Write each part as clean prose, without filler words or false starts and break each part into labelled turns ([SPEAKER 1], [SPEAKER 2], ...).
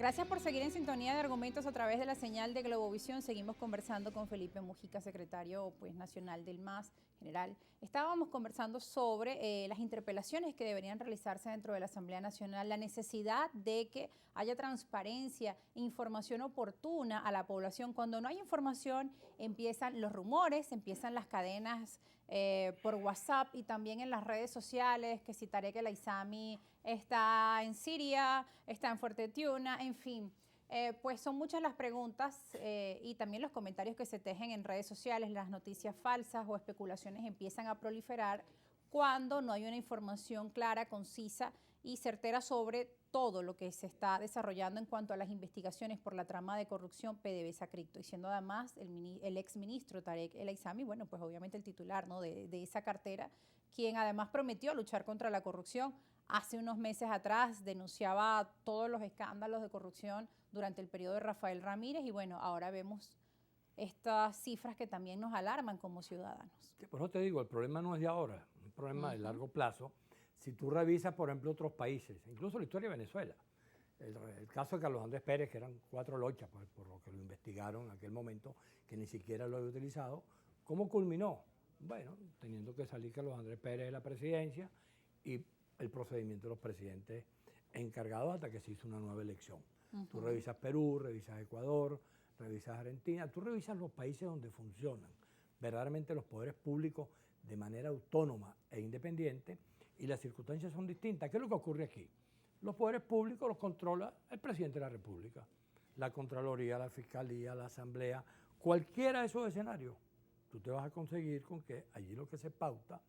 [SPEAKER 1] Gracias por seguir en sintonía de Argumentos a través de la señal de Globovisión. Seguimos conversando con Felipe Mujica, secretario nacional del MAS general. Estábamos conversando sobre las interpelaciones que deberían realizarse dentro de la Asamblea Nacional, la necesidad de que haya transparencia, información oportuna a la población. Cuando no hay información, empiezan los rumores, empiezan las cadenas por WhatsApp y también en las redes sociales, que si Tarek El Aissami está en Siria, está en Fuerte Tiuna, en fin. Pues son muchas las preguntas y también los comentarios que se tejen en redes sociales, las noticias falsas o especulaciones empiezan a proliferar cuando no hay una información clara, concisa y certera sobre todo lo que se está desarrollando en cuanto a las investigaciones por la trama de corrupción PDVSA Cripto, y siendo además el exministro Tarek El Aissami, bueno, pues obviamente el titular, ¿no?, de esa cartera, quien además prometió luchar contra la corrupción. Hace unos meses atrás denunciaba todos los escándalos de corrupción durante el periodo de Rafael Ramírez y bueno, ahora vemos estas cifras que también nos alarman como ciudadanos.
[SPEAKER 2] Por eso te digo, el problema no es de ahora, es un problema de largo plazo. Si tú revisas, por ejemplo, otros países, incluso la historia de Venezuela, el caso de Carlos Andrés Pérez, que eran 4 lochas, pues, por lo que lo investigaron en aquel momento, que ni siquiera lo había utilizado, ¿cómo culminó? Bueno, teniendo que salir Carlos Andrés Pérez de la presidencia y el procedimiento de los presidentes encargados hasta que se hizo una nueva elección. Tú revisas Perú, revisas Ecuador, revisas Argentina, tú revisas los países donde funcionan verdaderamente los poderes públicos de manera autónoma e independiente y las circunstancias son distintas. ¿Qué es lo que ocurre aquí? Los poderes públicos los controla el presidente de la República, la Contraloría, la Fiscalía, la Asamblea, cualquiera de esos escenarios. Tú te vas a conseguir con que allí lo que se pauta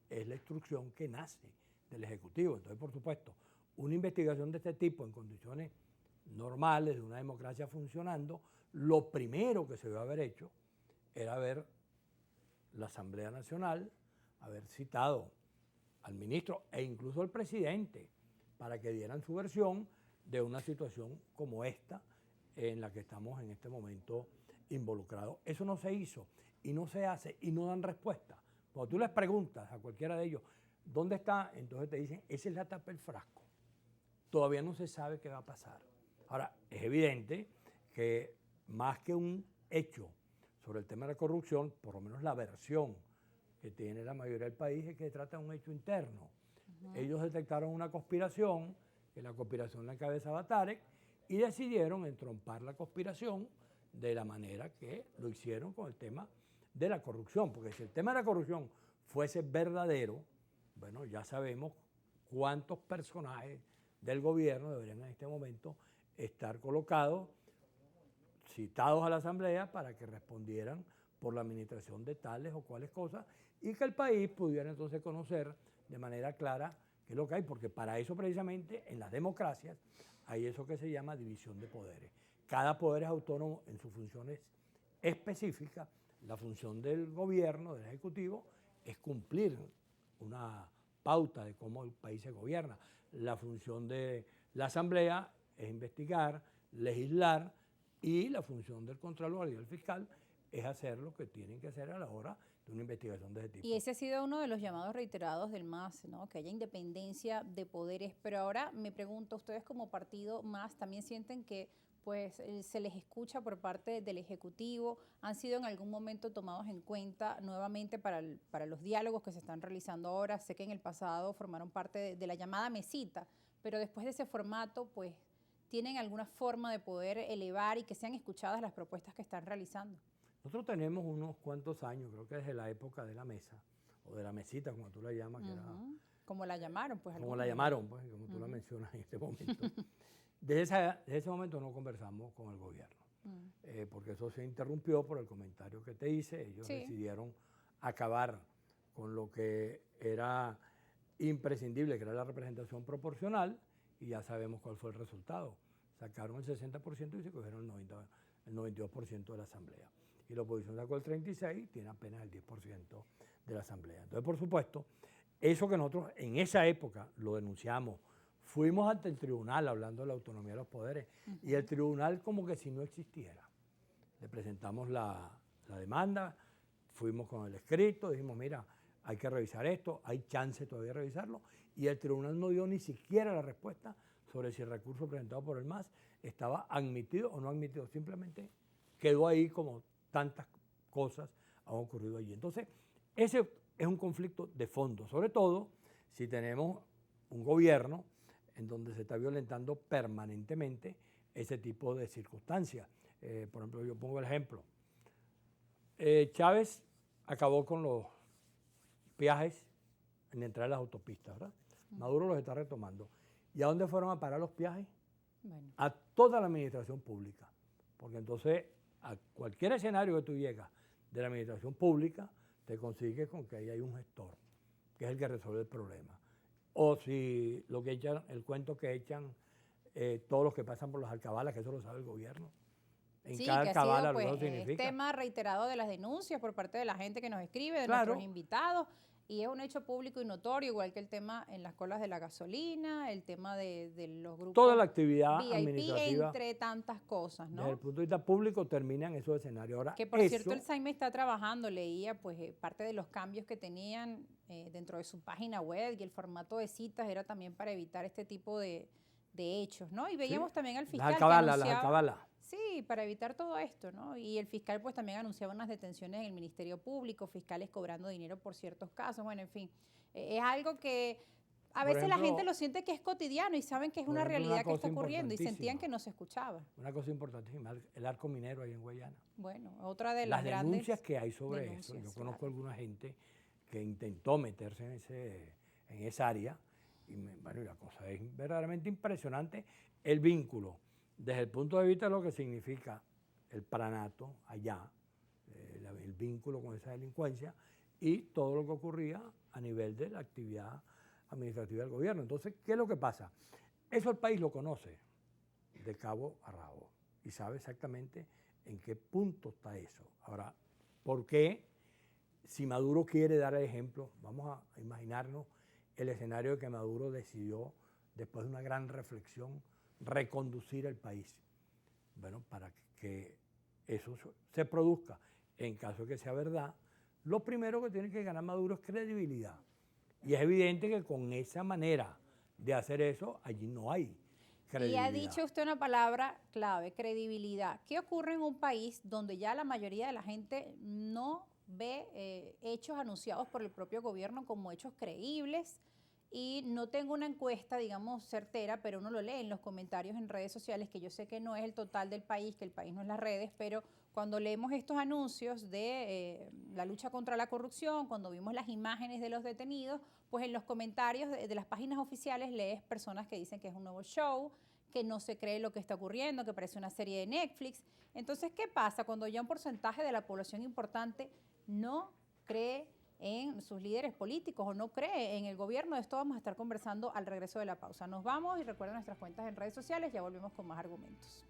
[SPEAKER 2] es la instrucción que nace del Ejecutivo. Entonces, por supuesto, una investigación de este tipo en condiciones normales de una democracia funcionando, lo primero que se debe haber hecho era ver la Asamblea Nacional, haber citado al ministro e incluso al presidente para que dieran su versión de una situación como esta en la que estamos en este momento involucrados. Eso no se hizo y no se hace y no dan respuesta. Cuando tú les preguntas a cualquiera de ellos, ¿dónde está? Entonces te dicen, esa es la tapa del frasco. Todavía no se sabe qué va a pasar. Ahora, es evidente que más que un hecho sobre el tema de la corrupción, por lo menos la versión que tiene la mayoría del país es que se trata de un hecho interno. Ellos detectaron una conspiración, que la conspiración la encabezaba Tarek, y decidieron entrompar la conspiración de la manera que lo hicieron con el tema de la corrupción. Porque si el tema de la corrupción fuese verdadero, bueno, ya sabemos cuántos personajes del gobierno deberían en este momento estar colocados, citados a la Asamblea para que respondieran por la administración de tales o cuales cosas y que el país pudiera entonces conocer de manera clara qué es lo que hay, porque para eso precisamente en las democracias hay eso que se llama división de poderes. Cada poder es autónomo en sus funciones específicas. La función del gobierno, del Ejecutivo, es cumplir una pauta de cómo el país se gobierna. La función de la Asamblea es investigar, legislar, y la función del Contralor y del fiscal es hacer lo que tienen que hacer a la hora de una investigación de ese tipo.
[SPEAKER 1] Y ese ha sido uno de los llamados reiterados del MAS, ¿no?, que haya independencia de poderes. Pero ahora me pregunto, ¿ustedes como partido MAS también sienten que pues se les escucha por parte del Ejecutivo? ¿Han sido en algún momento tomados en cuenta nuevamente para los diálogos que se están realizando ahora? Sé que en el pasado formaron parte de la llamada mesita, pero después de ese formato, pues, ¿tienen alguna forma de poder elevar y que sean escuchadas las propuestas que están realizando?
[SPEAKER 2] Nosotros tenemos unos cuantos años, creo que desde la época de la mesa, o de la mesita, como tú la llamas, que era...
[SPEAKER 1] Como la llamaron, pues.
[SPEAKER 2] Como la llamaron, pues, como tú la mencionas en este momento. Desde ese momento no conversamos con el gobierno, porque eso se interrumpió por el comentario que te hice. Ellos decidieron acabar con lo que era imprescindible, que era la representación proporcional, y ya sabemos cuál fue el resultado. Sacaron el 60% y se cogieron el 92% de la Asamblea. Y la oposición sacó el 36% y tiene apenas el 10% de la Asamblea. Entonces, por supuesto, eso que nosotros en esa época lo denunciamos, fuimos ante el tribunal hablando de la autonomía de los poderes y el tribunal como que si no existiera. Le presentamos la demanda, fuimos con el escrito, dijimos, mira, hay que revisar esto, hay chance todavía de revisarlo, y el tribunal no dio ni siquiera la respuesta sobre si el recurso presentado por el MAS estaba admitido o no admitido. Simplemente quedó ahí como tantas cosas han ocurrido allí. Entonces, ese es un conflicto de fondo, sobre todo si tenemos un gobierno en donde se está violentando permanentemente ese tipo de circunstancias. Por ejemplo, yo pongo el ejemplo. Chávez acabó con los peajes en la entrada de las autopistas, ¿verdad? Maduro los está retomando. ¿Y a dónde fueron a parar los peajes?
[SPEAKER 1] Bueno.
[SPEAKER 2] A toda la administración pública. Porque entonces, a cualquier escenario que tú llegas de la administración pública, te consigues con que ahí hay un gestor, que es el que resuelve el problema. O si lo que echan, el cuento que echan todos los que pasan por las alcabalas, que eso lo sabe el gobierno. En
[SPEAKER 1] Sí,
[SPEAKER 2] cada
[SPEAKER 1] que ha
[SPEAKER 2] alcabala
[SPEAKER 1] sido
[SPEAKER 2] lo que
[SPEAKER 1] pues,
[SPEAKER 2] eso significa.
[SPEAKER 1] tema reiterado de las denuncias por parte de la gente que nos escribe, de
[SPEAKER 2] Claro.
[SPEAKER 1] nuestros invitados, y es un hecho público y notorio, igual que el tema en las colas de la gasolina, el tema de los grupos
[SPEAKER 2] Toda la actividad
[SPEAKER 1] VIP,
[SPEAKER 2] administrativa,
[SPEAKER 1] entre tantas cosas,
[SPEAKER 2] desde
[SPEAKER 1] ¿no?
[SPEAKER 2] el punto de vista público, termina en esos escenarios. Ahora,
[SPEAKER 1] Que por
[SPEAKER 2] eso,
[SPEAKER 1] cierto el SAIME está trabajando, leía pues parte de los cambios que tenían dentro de su página web y el formato de citas era también para evitar este tipo de hechos, ¿no? Y veíamos
[SPEAKER 2] sí,
[SPEAKER 1] también al
[SPEAKER 2] las
[SPEAKER 1] fiscal que
[SPEAKER 2] alcabalas,
[SPEAKER 1] anunciaba... Sí, para evitar todo esto, ¿no? Y el fiscal pues también anunciaba unas detenciones en el Ministerio Público, fiscales cobrando dinero por ciertos casos, bueno, en fin, es algo que a
[SPEAKER 2] Por
[SPEAKER 1] veces la
[SPEAKER 2] ejemplo,
[SPEAKER 1] gente lo siente que es cotidiano y saben que es una realidad que está ocurriendo y sentían que no se escuchaba.
[SPEAKER 2] Una cosa importantísima, el arco minero ahí en Guayana.
[SPEAKER 1] Bueno, otra de las grandes
[SPEAKER 2] denuncias que hay sobre eso, yo conozco alguna gente que intentó meterse en esa área y bueno, la cosa es verdaderamente impresionante el vínculo desde el punto de vista de lo que significa el pranato allá, el vínculo con esa delincuencia y todo lo que ocurría a nivel de la actividad administrativa del gobierno. Entonces, ¿qué es lo que pasa? Eso el país lo conoce de cabo a rabo y sabe exactamente en qué punto está eso. Ahora, ¿por qué? Si Maduro quiere dar el ejemplo, vamos a imaginarnos el escenario de que Maduro decidió, después de una gran reflexión, reconducir el país. Bueno, para que eso se produzca, en caso de que sea verdad, lo primero que tiene que ganar Maduro es credibilidad. Y es evidente que con esa manera de hacer eso, allí no hay credibilidad.
[SPEAKER 1] Y ha dicho usted una palabra clave, credibilidad. ¿Qué ocurre en un país donde ya la mayoría de la gente no ve hechos anunciados por el propio gobierno como hechos creíbles? Y no tengo una encuesta, digamos, certera, pero uno lo lee en los comentarios en redes sociales, que yo sé que no es el total del país, que el país no es las redes, pero cuando leemos estos anuncios de la lucha contra la corrupción, cuando vimos las imágenes de los detenidos, pues en los comentarios de las páginas oficiales lees personas que dicen que es un nuevo show, que no se cree lo que está ocurriendo, que parece una serie de Netflix. Entonces, ¿qué pasa cuando ya un porcentaje de la población importante no cree en sus líderes políticos o no cree en el gobierno? De esto vamos a estar conversando al regreso de la pausa. Nos vamos y recuerden nuestras cuentas en redes sociales, ya volvemos con más argumentos.